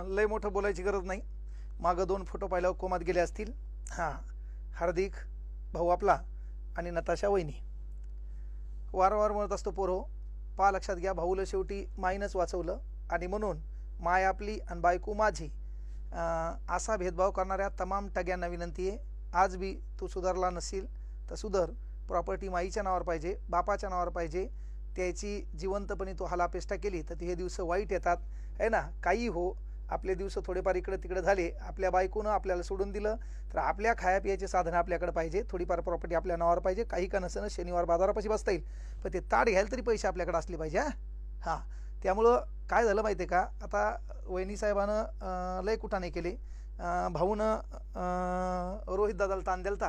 लय मोठं बोलायची गरज नाही. मागं 2 फोटो पाहिल्यावर कोमात गेले असतील. हां, हार्दिक भाऊ आपला आणि नताशा वहिनी. वारंवार म्हणत असतो पोरो, पहा लक्षात घ्या, भाऊला शेवटी माईनच वाचवलं आणि म्हणून माय आपली आणि बायको माझी असा भेदभाव करणाऱ्या तमाम टग्यांना विनंती आहे, आज बी तू सुधारला नसेल तर सुधर. प्रॉपर्टी माईच्या नावावर पाहिजे, बापाच्या नावावर पाहिजे. त्याची जिवंतपणे तो हालापेष्टा केली तर हे दिवस वाईट येतात आहे ना. काही हो, आपले दिवस थोडेफार इकडे तिकडे झाले, आपल्या बायकोनं आपल्याला सोडून दिलं तर आपल्या खाया पियाचे साधनं आपल्याकडे पाहिजे, थोडीफार प्रॉपर्टी आपल्या नावावर पाहिजे. काही का नसेल शनिवार बाजारापाशी बसता येईल, पण ते ताट घ्यायला तरी पैसे आपल्याकडे असले पाहिजे. हां, त्यामुळं काय झालं माहिती आहे का, आता वहिनी साहेबानं लय कुठाने केले. भाऊनं रोहित दादाला ताण दिलता,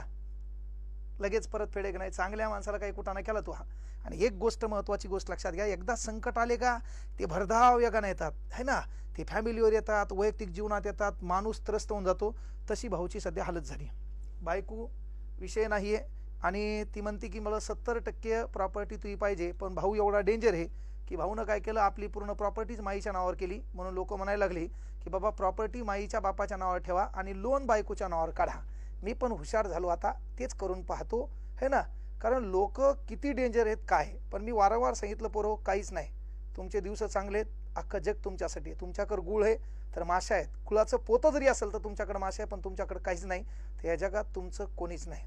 लगेच परत फेडे नाही. चांगल्या माणसाला काही कुठाना केला तो. हा, आणि एक गोष्ट महत्त्वाची गोष्ट लक्षात घ्या, एकदा संकट आले का ते भरधाव वेगाने येतात है ना. ते फॅमिलीवर येतात, वैयक्तिक जीवनात येतात, माणूस त्रस्त होऊन जातो. तशी भाऊची सध्या हालत झाली. बायको विषय नाही आहे आणि ती म्हणते की मला 70% प्रॉपर्टी तुझी पाहिजे, पण भाऊ एवढा डेंजर आहे की भाऊनं काय केलं, आपली पूर्ण प्रॉपर्टीच माईच्या नावावर केली. म्हणून लोक म्हणायला लागले की बाबा प्रॉपर्टी माईच्या बापाच्या नावावर ठेवा आणि लोन बायकोच्या नावावर काढा. मी पण हुशार झालो, आता तेच करून पाहतो है ना. कारण लोक किती डेंजर आहेत काय. पण मी वारंवार सांगितलं पोरो, काहीच नाही, तुमचे दिवस चांगले आहेत, अख्खं जग तुमच्यासाठी आहे. तुमच्याकडे गुळ आहे तर माशा आहेत, कुळाचं पोतं जरी असेल तर तुमच्याकडे माशा आहे, पण तुमच्याकडे काहीच नाही. तर या जगात तुमचं कोणीच नाही.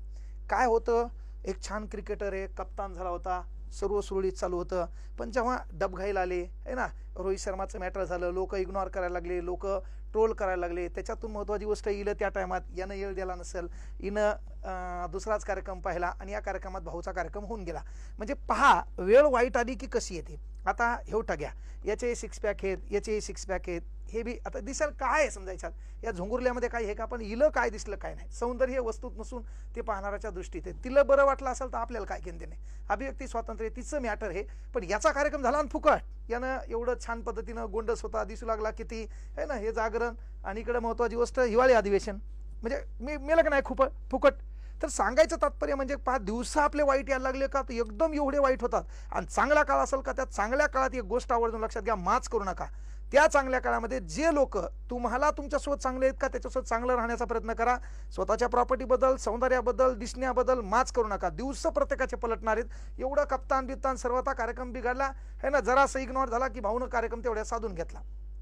काय होतं, एक छान क्रिकेटर आहे, कप्तान झाला होता, सर्व सुरळीत चालू होतं, पण जेव्हा डबघाईला आले आहे ना, रोहित शर्माचं मॅटर झालं, लोक इग्नोर करायला लागले, लोक ट्रोल करायला लागले. त्याच्यातून महत्त्वाची गोष्ट, येईल त्या टायमात यानं येळ दिला नसेल, हिनं दुसराच कार्यक्रम पाहिला आणि या कार्यक्रमात भाऊचा कार्यक्रम होऊन गेला. म्हणजे पहा वेळ वाईट आली की कशी येते. आता हेवटा घ्या, याचे 6 पॅक आहेत, याचे 6 पॅक आहेत, हे बी आता दिसेल काय आहे समजायच्यात, या झुंगुरल्यामध्ये काय आहे का, पण हिलं काय दिसलं काय नाही. सौंदर्य वस्तूत नसून ते पाहणाऱ्याच्या दृष्टीत आहे. तिला बरं वाटलं असेल तर आपल्याला काय घेणं नाही, अभिव्यक्ती स्वातंत्र्य तिचं मॅटर आहे. पण याचा कार्यक्रम झाला आणि फुकट, यानं एवढं छान पद्धतीनं गोंडस होता, दिसू लागला किती आहे ना हे जागरण. आणि इकडे महत्त्वाची गोष्ट हिवाळी अधिवेशन, म्हणजे मी मेलं का नाही खूप फुकट. तर सांगायचं तात्पर्य म्हणजे 5 दिवस आपले वाईट यायला लागले का तर एकदम एवढे वाईट होतात. आणि चांगला काळ असेल का, त्या चांगल्या काळात एक गोष्ट आवर्जून लक्षात घ्या, माच करू नका. त्या चांगल्या काळामध्ये जे लोक तुम्हाला तुमच्यासोबत चांगले आहेत का त्याच्यासोबत चांगलं राहण्याचा प्रयत्न करा. स्वतःच्या प्रॉपर्टीबद्दल, सौंदर्याबद्दल, दिसण्याबद्दल माच करू नका. दिवस प्रत्येकाचे पलटणार आहेत. एवढं कप्तान बित्तान सर्वता कार्यक्रम बिघडला है ना, जरासा इग्नोर झाला की भाऊनं कार्यक्रम तेवढ्या साधून घेतला.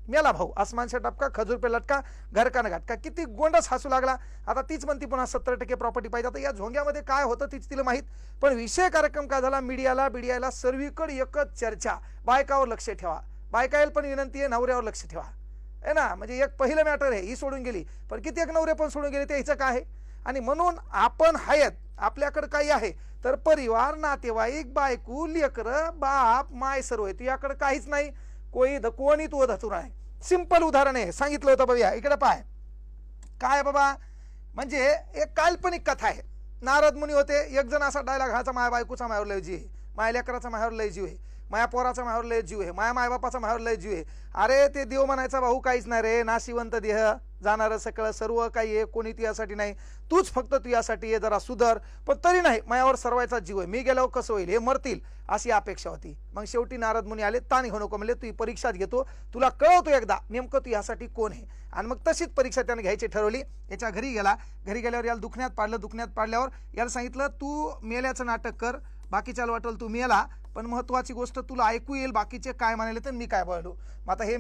मेला भाऊ, आसमानशा टपका, खजूर पे लटका, घर का घाटका. किती गोंडस हसू लागला. आता तीच म्हणती पुन्हा 70% प्रॉपर्टी पाहिजे. आता या झोंग्यामध्ये काय होतं तीच तिला माहीत. पण विषय कार्यक्रम काय झाला, मीडियाला सर्वीकडे एकच चर्चा, बायकावर लक्ष ठेवा. बायकायला पण विनंती आहे, नवऱ्यावर लक्ष ठेवा आहे ना. म्हणजे एक पहिलं मॅटर आहे, ही सोडून गेली, पण किती एक नवरे पण सोडून गेले, ते हिचं काय आहे. आणि म्हणून आपण हयत, आपल्याकडे काही आहे तर परिवार, नातेवाईक, बायको, लेकरं, बाप, माय सर्व आहे. तुझ्याकडे काहीच नाही, कोणी तू धतूर आहे. सिंपल उदाहरण आहे, सांगितलं होतं बघा, इकडे पाय काय बाबा. म्हणजे एक काल्पनिक कथा आहे. नारद मुनी होते, एक जण असा डायलॉग घालायचा, माया बायकोचा मायावर लय जीव आहे, माया लेकराचा मायावर लय जीव आहे, माया पोराचा मायावर लय जीव आहे, माया मायबापाचा मायावर लय जीव आहे. अरे ते देव म्हणायचा भाऊ काहीच नाही रे, नाशिवंत देह जाणारं सगळं सर्व काही आहे, कोणी तुझ्यासाठी नाही, तूच फक्त तुझ्यासाठी आहे, जरा सुधर. पण तरी नाही, मायावर सर्वांचा जीव आहे, मी गेल्यावर कसं होईल, हे मरतील अशी अपेक्षा होती. मग शेवटी नारद मुनी आले, ताण घेऊ नको म्हणले, तू परीक्षाच घेतो, तुला कळवतो एकदा नेमकं तू यासाठी कोण आहे. आणि मग तशीच परीक्षा त्याने घ्यायची ठरवली. याच्या घरी गेला, घरी गेल्यावर याला दुखण्यात पाडल्यावर याला सांगितलं, तू मेल्याचं नाटक कर, बाकीच्याला वाटेल तू मेला, पण महत्वाची गोष्ट तुला ऐकू येईल बाकीचे काय म्हणाले तर मी काय बोललो. मग आता हे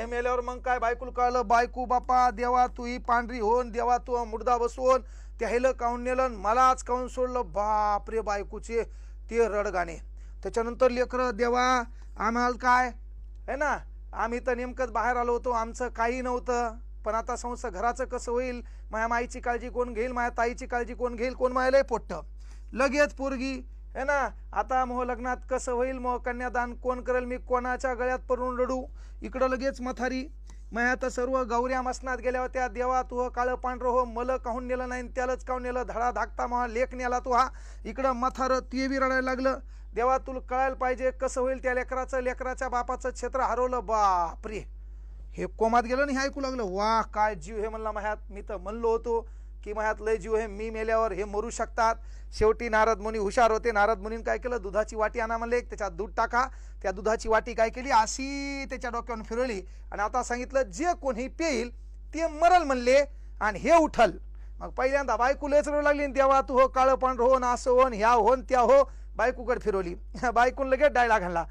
मेल्यावर मग काय बायकोला कळलं, बायको बापा देवा तू ही पांढरी होऊन, देवा तू मुर्दा बसवून, त्या हेलं काऊन नेलं, मलाच काऊन सोडलं. बापरे, बायकोचे ते रडगाणे. त्याच्यानंतर लेकरं, देवा आम्हाला काय है ना, आम्ही तर नेमकंच बाहेर आलो होतो, आमचं काही नव्हतं, पण आता संसार घराचं कसं होईल, माझ्या माईची काळजी कोण घेईल, माझ्या ताईची काळजी कोण घेईल, कोण मायला पोट्ट. लगेच पोरगी है ना, आता मोह लग्नात कसं होईल, मोह कन्यादान कोण करेल, मी कोणाच्या गळ्यात पडून रडू. इकडं लगेच मथारी, मग आता सर्व गौऱ्या मसनात गेल्या होत्या, देवा तू काळं पांढरं हो, मला काहून नेलं नाही, त्यालाच काहून नेलं, धडा धाकता महा लेख नेला तू हा. इकडं मथार ते बी रडायला लागलं, देवा तुला कळायला पाहिजे कसं होईल, त्या लेकराच्या बापाचं क्षेत्र हरवलं. बापरे, हे कोमात गेलं नाही, ऐकू लागलं, वा काय जीव हे म्हणला माझ्यात. मी तर म्हणलो होतो की माझ्यात लय जीव आहे, मी मेल्यावर हे मरू शकतात. शेवटी नारद मुनी हुशार होते. नारद मुनीने काय केलं, दुधाची वाटी आणा म्हणले, त्याच्यात दूध टाका. त्या दुधाची वाटी काय केली, अशी त्याच्या डोक्यावर फिरवली आणि आता सांगितलं जे कोणी पेईल ते मरल म्हणले आणि हे उठल. मग पहिल्यांदा बायको लयच रडू लागली, देवा तू हो, काळं पांढरं हो, असं हो, ह्या हो त्या हो. बायकोकडे फिरवली. बायकून लगेच डायलॉग घालला,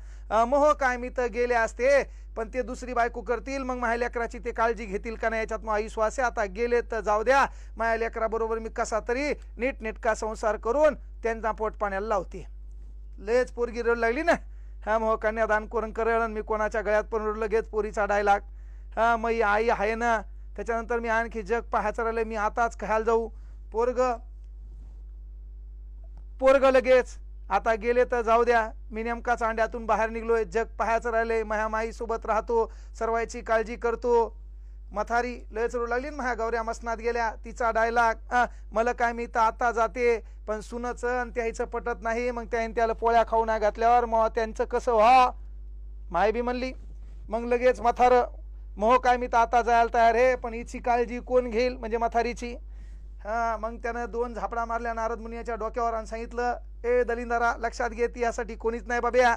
मोह काय मी तर गेले असते, पण ते दुसरी बायको करतील, मग माझ्या लेकराची ते काळजी घेतील का नाही याच्यात माझा विश्वास आहे. आता गेले तर जाऊ द्या, माझ्या लेकराबरोबर मी कसा तरी नीटनेटका संसार करून त्यांचा पोट पाण्याला लावते. लयच पोरगी रडू लागली ना. हा मोह कन्यादान करून करेल, मी कोणाच्या गळ्यात पण रडू. लगेच पोरीचा डायलॉग, हा मग आई आहे ना, त्याच्यानंतर मी आणखी जग पाहायचं राहिलं, मी आताच खायला जाऊ. पोरग लगेच, आता गेले तर जाऊ द्या, मी नेमकाच अंड्यातून बाहेर निघलोय, जग पाहायचं राहिलंय, माझ्या माई सोबत राहतो, सर्वांची काळजी करतो. मथारी लयच रडू लागली ना, माझ्या गौऱ्या मसनात गेल्या. तिचा डायलॉग, मला काय मी तर आता जाते, पण सुनचं आणि त्याचं पटत नाही, मग त्याला पोळ्या खाऊ नाही घातल्यावर मग त्यांचं कसं व्हा. माय बी म्हणली. मग लगेच मथार, मोह काय मी तर आता जायला तयार आहे, पण हिची काळजी कोण घेईल, म्हणजे मथारीची. हा मग त्यानं 2 झापडा मारल्या नारद मुनीच्या डोक्यावर आणि सांगितलं, ए दलिंदरा, लक्षात घे यासाठी कोणीच नाही बाब्या,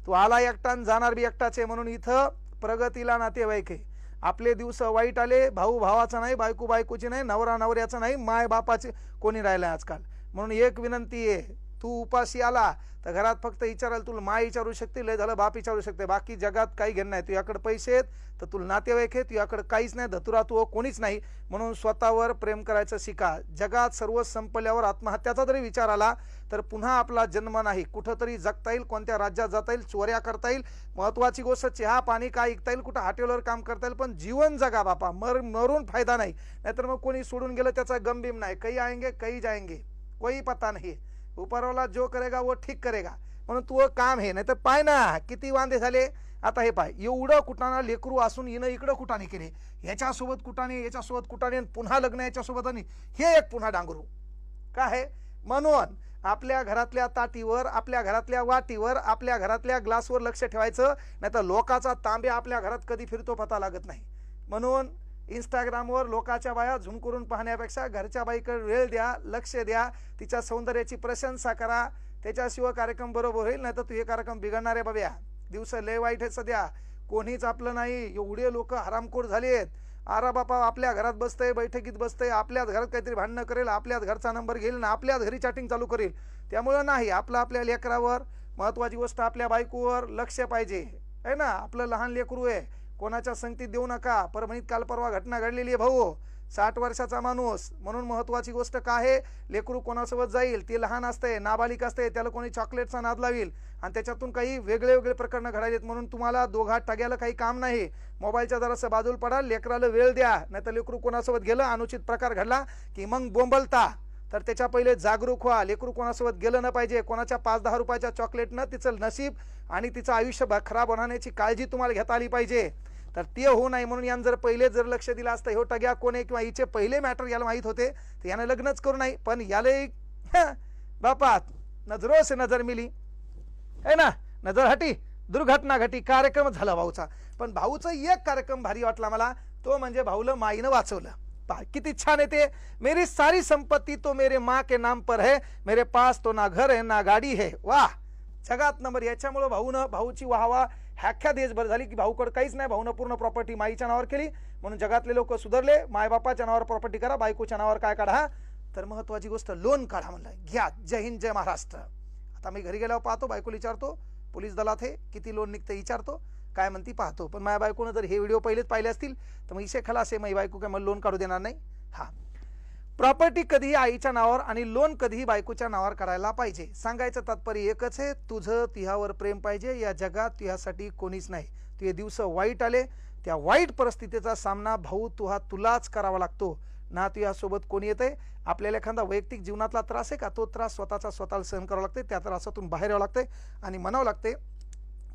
तू आला एकटा जाणार बी एकटाच आहे. म्हणून इथं प्रगतीला नातेवाईक आहे. आपले दिवस वाईट आले, भाऊ भावाचा नाही, बायको बायकोची नाही, नवरा नवऱ्याचं नाही, माय बापाचे कोणी राहिलं आजकाल. म्हणून एक विनंती आहे, तू उपाशी आला तर घरात फक्त विचारायला तुला माय विचारू शकते, लय झालं बाप विचारू शकते, बाकी जगात काही घेणं नाही. तुझ्याकडे पैसे आहेत तर तुला नातेवाईक आहे, तुझ्याकडे काहीच नाही, धतुरा तू कोणीच नाही. म्हणून स्वतःवर प्रेम करायचं शिका. जगात सर्व संपल्यावर आत्महत्याचा जरी विचार आला तर पुन्हा आपला जन्म नाही. कुठंतरी जगता येईल, कोणत्या राज्यात जाता येईल, चोऱ्या करता येईल, महत्वाची गोष्ट चहा पाणी काय ऐकता येईल, कुठं हॉटेलवर काम करता येईल, पण जीवन जगा बापा. मरून फायदा नाही. नाहीतर मग कोणी सोडून गेलं त्याचा गमबीम नाही. काही आएंगे काही जाएंगे, कोई पता नाही. उपरवाला जो करेगा वो ठीक करेगा. म्हणून तू काम हे. नाही तर पाय ना किती वांदे झाले. आता हे पाय, एवढं कुटाणा लेकरू असून हिनं इकडं कुटाणे केले, ह्याच्यासोबत कुटाणे, याच्यासोबत कुटाणे, पुन्हा लग्न याच्यासोबत, आणि हे एक पुन्हा डांगरू काय आहे. म्हणून आपल्या घरातल्या ताटीवर, आपल्या घरातल्या वाटीवर, आपल्या घरातल्या ग्लासवर लक्ष ठेवायचं. नाही तर लोकाचा तांब्या आपल्या घरात कधी फिरतो पता लागत नाही. म्हणून इंस्टाग्रामवर लोकाच्या बाया झूम करून पाहण्यापेक्षा घरच्या बाईकडे वेळ द्या, लक्ष द्या, तिच्या सौंदर्याची प्रशंसा करा. त्याच्याशिवाय कार्यक्रम बरोबर होईल, नाही तर तू हे कार्यक्रम बिघडणार आहे बाब्या. दिवस लय वाईट आहे सध्या, कोणीच आपलं नाही. एवढे लोक हरामखोर झालेत. आरा बापा आपल्या घरात बसतंय, बैठकीत बसतंय, आपल्याच घरात काहीतरी भांडणं करेल, आपल्याच घरचा नंबर घेईल ना आपल्याच घरी चॅटिंग चालू करेल. त्यामुळं नाही, आपलं आपल्या लेकरावर, महत्वाची गोष्ट आपल्या बायकोवर लक्ष पाहिजे आहे ना. आपलं लहान लेकरू आहे, कोणाच्या संगतीत देऊ नका. परभणीत काल परवा घटना घडलेली आहे भाऊ, 60 वर्षाचा माणूस. म्हणून महत्वाची गोष्ट काय आहे, लेकरू कोणासोबत जाईल, ते लहान असते, नाबालिक असते, त्याला कोणी चॉकलेटचा नाद लावेल आणि त्याच्यातून काही वेगळे प्रकरणं घडालेत. म्हणून तुम्हाला दोघात टग्याला काही काम नाही. मोबाईलच्या जरासं बाजूला पडा, लेकराला वेळ द्या. नाही तर लेकरू कोणासोबत गेलं, अनुचित प्रकार घडला की मग बोंबलता. तर त्याच्या पहिले जागरूक व्हा. लेकरू कोणासोबत गेलं न पाहिजे. कोणाच्या 5-10 रुपयाच्या चॉकलेटनं तिचं नशीब आणि तिचं आयुष्य खराब होण्याची काळजी तुम्हाला घेता आली पाहिजे. तर ते होऊ नाही म्हणून यानं पहिले जर लक्ष दिलं असतं, हो टग्या कोण आहे किंवा हिचे पहिले मॅटर याला माहीत होते तर यानं लग्नच करू नाही. पण याला बापा नजरों से नजर मिली है ना, नजर हटी, दुर्घटना घटी. कार्यक्रम झाला भाऊचा. पण भाऊचा एक कार्यक्रम भारी वाटला मला, तो म्हणजे भाऊला माईनं वाचवलं. किती छान आहे ते. मेरी सारी संपत्ती तो मेरे माँ के नाम पर है, मेरे पास तो ना घर है ना गाडी है. वाह, जगात नंबर. याच्यामुळे भाऊची वाहवा ह्याख्या देशभर झाली की भाऊकडे काहीच नाही, भाऊनं पूर्ण प्रॉपर्टी माईच्या नावावर केली. म्हणून जगातले लोक सुधारले. मायबापाच्या नावावर प्रॉपर्टी करा, बायकोच्या नावावर काय काढा. तर महत्वाची गोष्ट लोन काढा म्हणलं. घ्या. जय हिंद जय महाराष्ट्र. आता मी घरी गेल्यावर पाहतो, बायकोला विचारतो, पोलीस दलात हे किती लोन निघतं विचारतो, काय म्हणती पाहतो. पण माझ्या बायकोनं जर हे व्हिडिओ पहिलेच पाहिले असतील तर मग इशे खलास आहे, माझी बायको काय मला लोन काढू देणार नाही. हा, प्रॉपर्टी कधीही आईच्या नावावर आणि लोन कधीही बायकोच्या नावावर करायला पाहिजे. सांगायचं तात्पर्य एकच आहे, तुझं तुझ्यावर प्रेम पाहिजे. या जगात तुझ्यासाठी कोणीच नाही. तुझे दिवस वाईट आले, त्या वाईट परिस्थितीचा सामना भाऊ तुलाच करावा लागतो ना. तुझ्यासोबत कोणी येतंय. आपल्याला एखादा वैयक्तिक जीवनातला त्रास आहे का, तो त्रास स्वतःला सहन करावा लागते. त्या त्रासातून बाहेर यावं लागते आणि म्हणावं लागते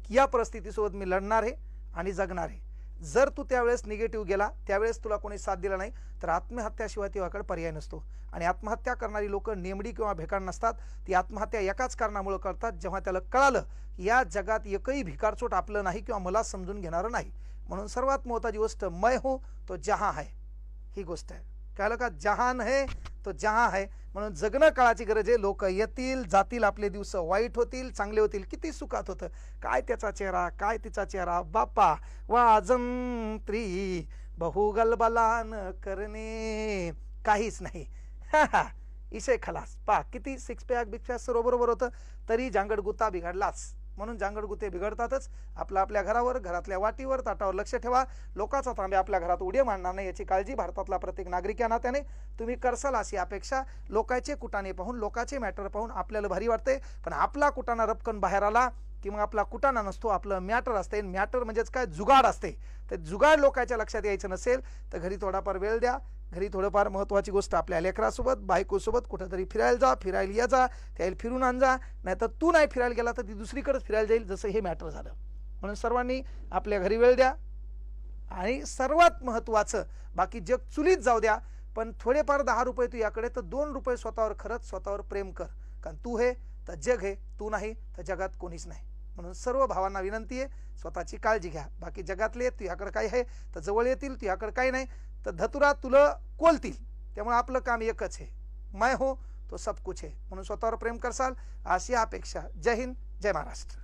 की या परिस्थितीसोबत मी लढणार आहे आणि जगणार आहे. जर तू त्यावेळेस निगेटिव्ह गेला, त्यावेळेस तुला कोणी साथ दिला नाही तर आत्महत्याशिवाय तुझ्याकडे पर्याय नसतो. आणि आत्महत्या करणारी लोक नेमडी किंवा भेकाड नसतात. ती आत्महत्या एकाच कारणामुळे करतात, जेव्हा त्याला कळालं या जगात एकही भिकारचोट आपलं नाही किंवा मला समजून घेणारं नाही. म्हणून सर्वात महत्त्वाची गोष्ट, मैं हूं तो जहां है, ही गोष्ट आहे. कळलं का? जहान है तो जहां है. म्हणून जगणं काळाची गरज आहे. लोक येतील जातील, आपले दिवस वाईट होतील चांगले होतील. किती सुखात होतं, काय त्याचा चेहरा काय तिचा चेहरा. बापा वाजंत्री बहुगलबलान करणे, काहीच नाही. इशय खलास. पा किती सिक्स पॅक बिक्स सर्व बरोबर होतं, तरी जांगडगुत्ता बिघडलाच. म्हणून जांगडगुते बिघडतातच. आपल्या घरावर, घरातल्या वाटीवर, ताटावर लक्ष ठेवा. लोकांचा तांबे आपल्या घरात उडी मारणार नाही याची काळजी भारतातला प्रत्येक नागरिक या नात्याने तुम्ही करसाल अशी अपेक्षा. लोकांचे कुटाणे पाहून, लोकांचे मॅटर पाहून आपल्याला भारी वाटते, पण आपला कुटाणा रपकन बाहेर आला की मग आपला कुटाणा नसतो, आपलं मॅटर असते. मॅटर म्हणजेच काय, जुगाड असते. तर जुगाड लोकांच्या लक्षात यायचं नसेल तर घरी थोडाफार वेळ द्या. घरी थोडंफार महत्त्वाची गोष्ट आपल्या लेकरासोबत, बायकोसोबत कुठेतरी फिरायला जा, फिरायला या जा, त्याला फिरून आण जा. नाहीतर तू नाही फिरायला गेला तर ती दुसरीकडेच फिरायला जाईल, जसं हे मॅटर झालं. म्हणून सर्वांनी आपल्या घरी वेळ द्या. आणि सर्वात महत्त्वाचं, बाकी जग चुलीत जाऊ द्या, पण थोडेफार 10 रुपये तू याकडे तर 2 रुपये स्वतःवर खरंच स्वतःवर प्रेम कर. कारण तू हे तर जग हे, तू नाही तर जगात कोणीच नाही. म्हणून सर्व भावांना विनंती आहे, स्वतःची काळजी घ्या. बाकी जगातले तुझ्याकडे काय आहे तर जवळ येतील, तुझ्याकडे काही नाही तर धतुरा तुला कोलतील. त्यामुळे आपलं काम एकच आहे, मैं हो तो सब कुछ है. म्हणून स्वतःवर प्रेम करसाल अशी अपेक्षा. जय हिंद, जय महाराष्ट्र.